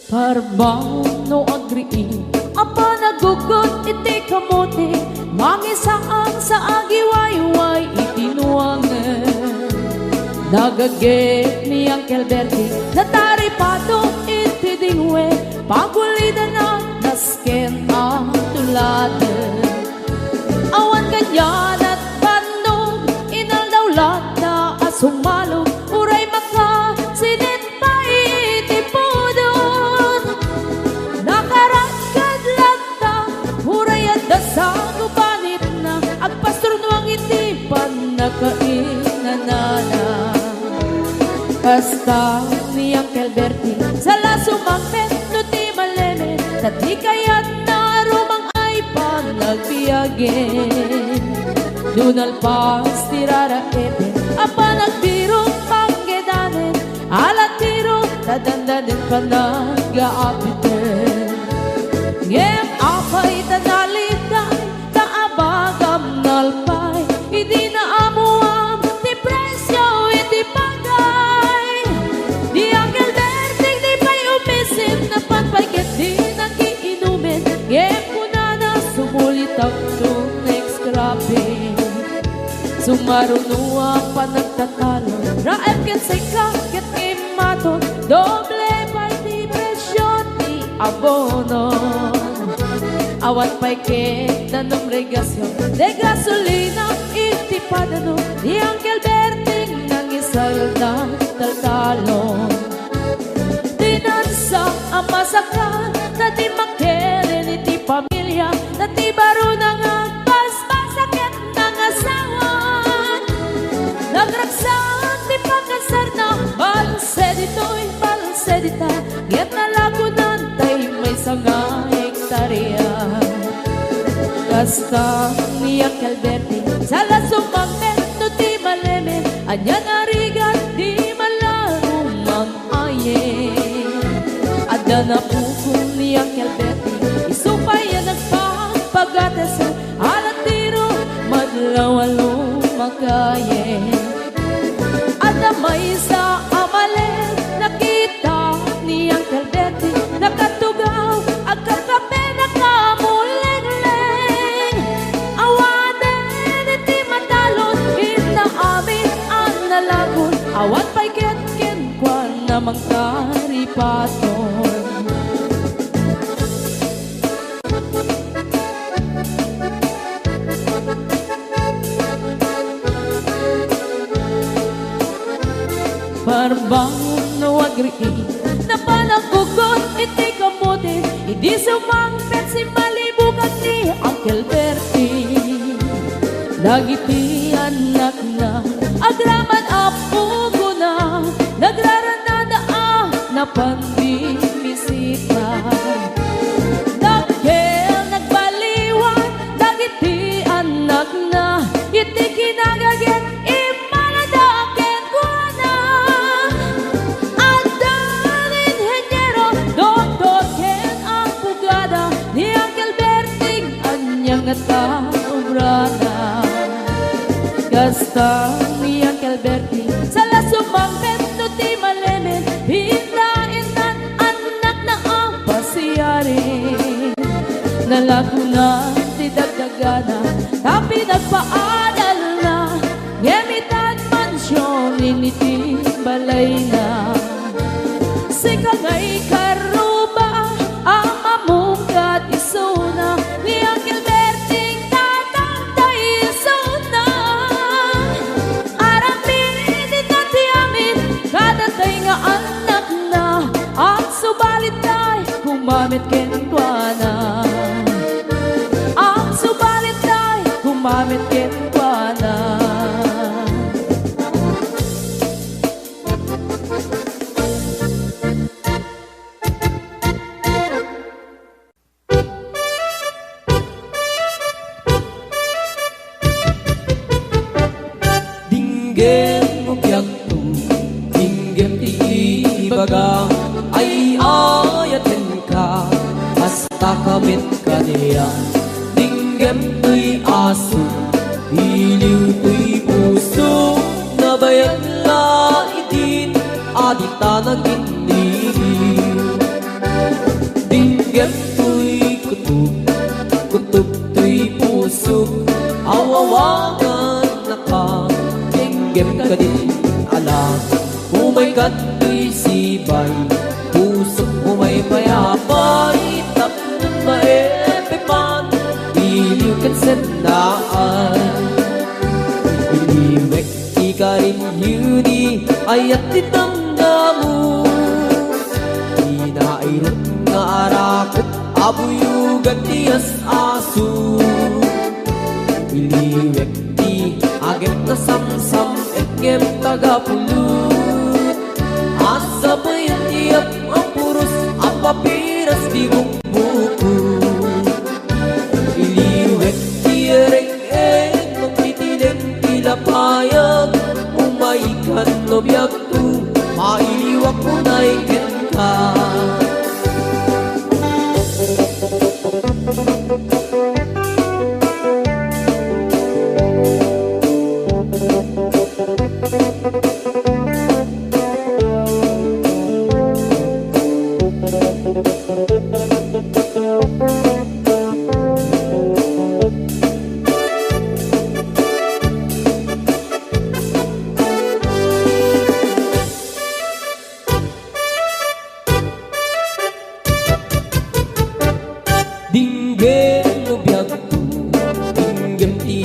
Parbaw no agriin apa nagugot iti kamote mangisaan sa agiwayway itinuangan nagagit ni Uncle Bertie nataripado iti dingwe pagulida na nasken ang tuladan awan ganyan at bandog inaldawlat na asumalog uray maka sinit pa iti podon nakaragkad lagta uray at dasang ubanit na agpastor nuang iti panakainanana hasta ni Uncle Bertie sala sumangpet no ti maleme tati kayat na rumang ay panagpiyagin dunal pas tirara ete apa nagbirong panggedanen alat tiro tadandanin panag-aapiten ngem apay tanalitay kaabagam nalpay hindi na amuam ti presyo iti pagay di Uncle Bertie di pa'y umisin na panpagkat di nakiinumin ngem kunana sumulit ang next scrapping sumarunua pa nagtatalo raep ket say kaket imaton doble pa'y di presyo ti abono awan pa'y ket nanong regasyon de gasolina iti padano di Uncle Bertie nang isal na taltalon tinansa ang masakal na di makirin iti pamilya na ti baro nang agpaspasaket ng asawan nagragsak ti pagkasar na balsedito'y balsedita ngem nalagunan tay may sanga hektarya kasta ni Uncle Bertie sala sumangpet no ti maleme anya narigat di malarumang aye adda na pukong ni Uncle Bertie isupay yan nagpapagatesan alat tiro madlawalo magaye adda may sa amale nakita ni Uncle Bertie nakatugaw agkakape nakamuleng-leng awanen iti matalon kita amin ang nalagon awan pa'y ket-ken kwa namang karipaton Parbaw no agriin na panagugot iti kamote hindi sumangpet si malibugan ni Uncle Bertie dagiti anak na agraman apo ko na nagraranada na panbimisita dagkel nagbaliwan dagiti anak na iti kinagaget imaladaken ko na adan inhenyero doktor ken ang pugada ni Uncle Bertie anyang ataobrada kasta ni Uncle Bertie sala sumangpet no ti malemen hindain nan anak na ang pasiyari nalagunan ti dagdagana tapi nagpaadal na ngemitan mansyon initi balay na si kagay karuba ang mamungkat isuna ni Uncle Bertie tatangtay isuna aramin itati amin kadatay nga anak na at subalit tay kumamit kenkwana ang subalit tay kumamit kenkwana Dinggem mo kiyagto dinggem ti ibaga ay ayaten ka hasta kamit ka niya dinggem to'y aso iliw to'y puso nabayag la itin adita nagindiliw ka din alam. Umay kato'y sibay, puso umay mayapay, tapos maepepan, iliw kan sendaan. Iliwek ika rin yuni, ayat ditanggamu. Inairot nga arakot, abuyugan tiyas aso. Iliwek ti agem na samsam, etngem tagapulut. Asa pa yan tiyap ang puros, ang papiras di bukbuku. Iliwek ti ereng-eng, magtitileng tilapayag. Umaikan no biyag tu, mailiwak mo na ikin ka. Dinggem no biyag tu, dinggem ti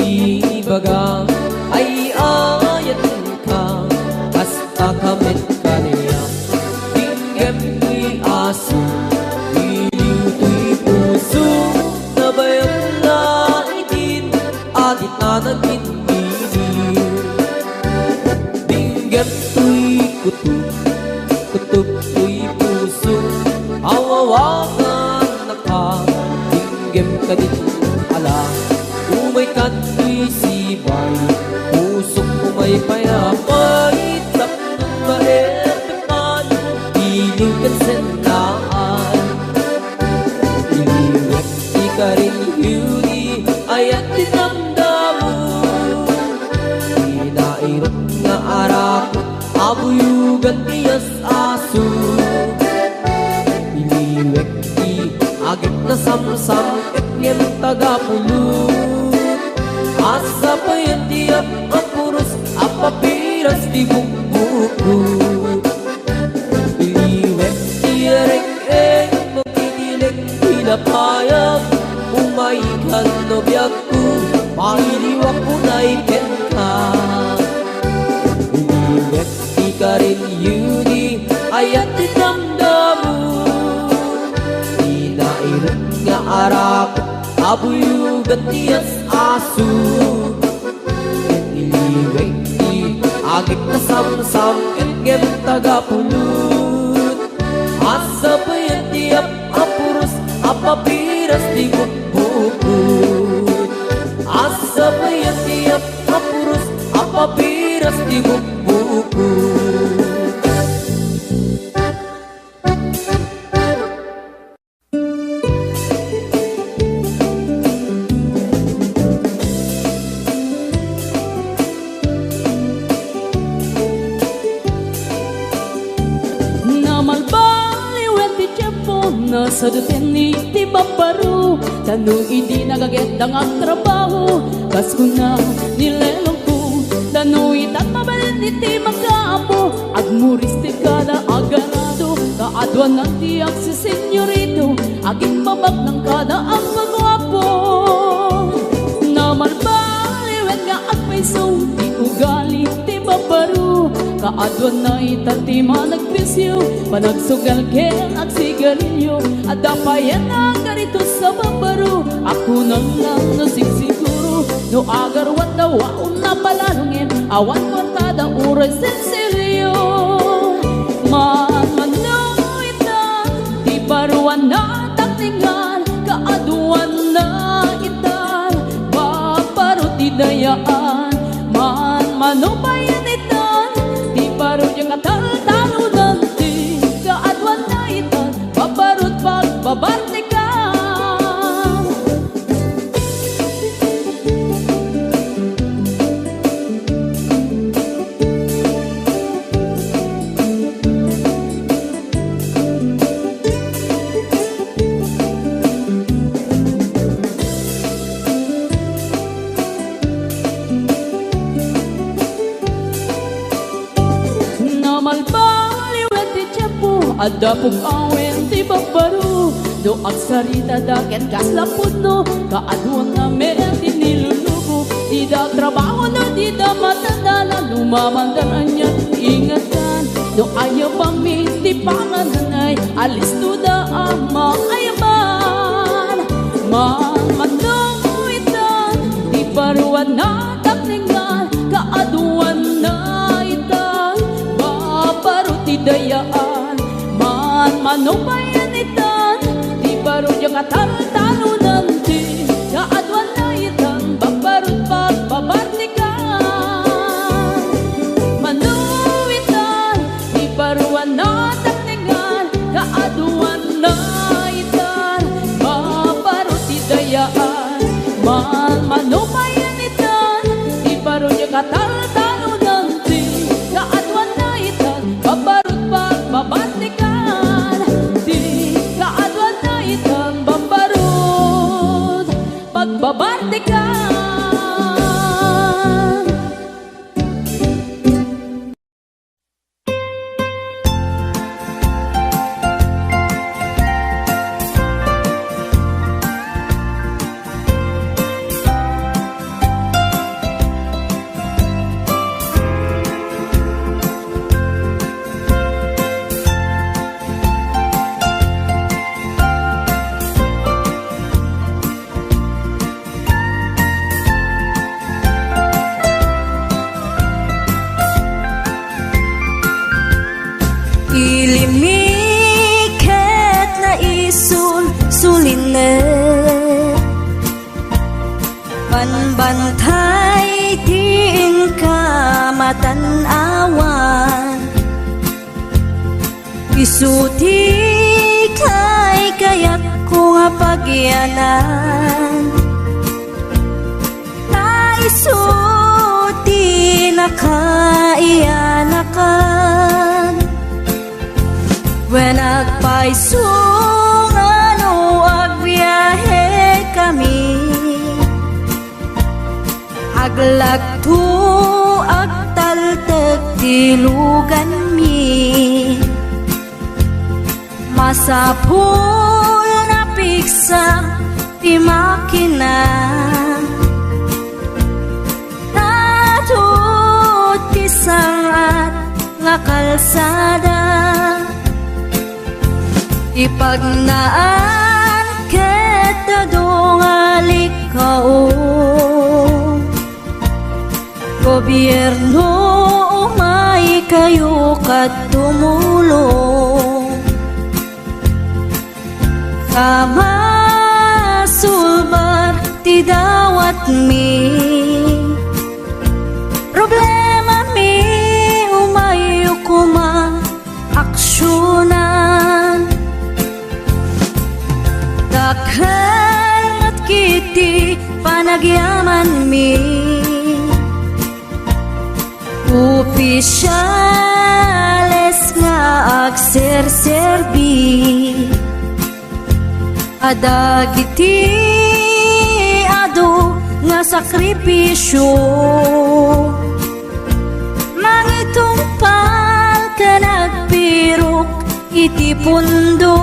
baga, ay ayatin ka, hasta kamit ka niya. Dinggem ti aso, iliw to'y puso, nabayang na itin, adit na nagtitinin. Dinggem to'y kutub, kutub to'y puso, awawakan na ka. Dinggem ka din alam, umay kato'y sibay, pusok umay payapay, tapos maepepan, iliw kan sendaan. Iliwek ika rin yuni, ayat tinamdamu. Inairot nga arakot, abuyugan tiyas aso. Iliwek ti agit na samsam, etngem tagapulut. Asa pa yan tiyap ang puros, ang papiras di bukbukut. Iliwek ti ereng-eng, magtitileng tilapayag. Umaikan no biyag ko, mailiwak mo na ikin ka. Iliwek ika rin yuni, ayat tinamdamu. Inairot nga arakot, abuyugan tiyas aso. Iliwek ti agit na samsam, etngem tagapulut. Asa pa yan tiyap ang puros, ang papiras di bukbukut. Asa pa yan tiyap ang puros, ang papiras di bukbukut. Sa duteni ti babaru, tanong hindi nagaget ang ang trabaho. Kas ko na nilelong ko, tanong itat mabalin iti magkaapo. Agmuris ti kada aganado, kaadwan ng tiyak si senyorito. Aging babag ng kada ang pagwapo. Namalbaliwen nga agpaiso, di ugali ti babaru. Kaadwan na itatima nagpisyo, panagsugal ken at sigarilyo. At dapayan na ganito sa babaro, ako nang lang nasigsiguro. No agarwat na waon na palalungin, awan kwartada uray sensilyo. Manmanoita, di baruan na taktingan, kaadwan na itan, babaro ti dayaan. Manmanubayan itan, di baro yung katal-talo nanti, kaadwan na itan, babarot pagbabartikan. Adapog awen ti bagbaro do agsarita daket kaslapod no kaaduan nga meron ti nilulubo di da trabaho no di da matandala lumamandan anya ingatan do ayaw pamit ti pangananay alis to da ama ayaban mamanong itan di baruan na takningan kaaduan na itan babaro ti dayaan manubayan itan di baro niya katartano nanti kaadwan na itan babarot pagbabartikan manuwitan di baruan na takningan kaadwan na itan babarot ti dayaan manubayan itan di baro niya katartano nanti kaadwan na itan babarot pagbabartikan pagbabartikan. Ilimiket na sulinet panbantay ting kamatanawan isuti kay kayak ko nga pagyanan na isuti na kaiyanakan when nagpaisungan o agbiyahe kami aglagto agtaltag tilugan mi masapul na piksa ti makina natut ti sangat nga kalsada ipagnaan kita dongalik kao gobyerno umay kayo kat tumulong kamasulbar ti dawat mi problema mi umay kuma aksyonan dakhan at kiti panagyaman mi opisyales nga agserserbi adagiti ado nga sakripisyo mangitumpal ka nagpirok iti pundo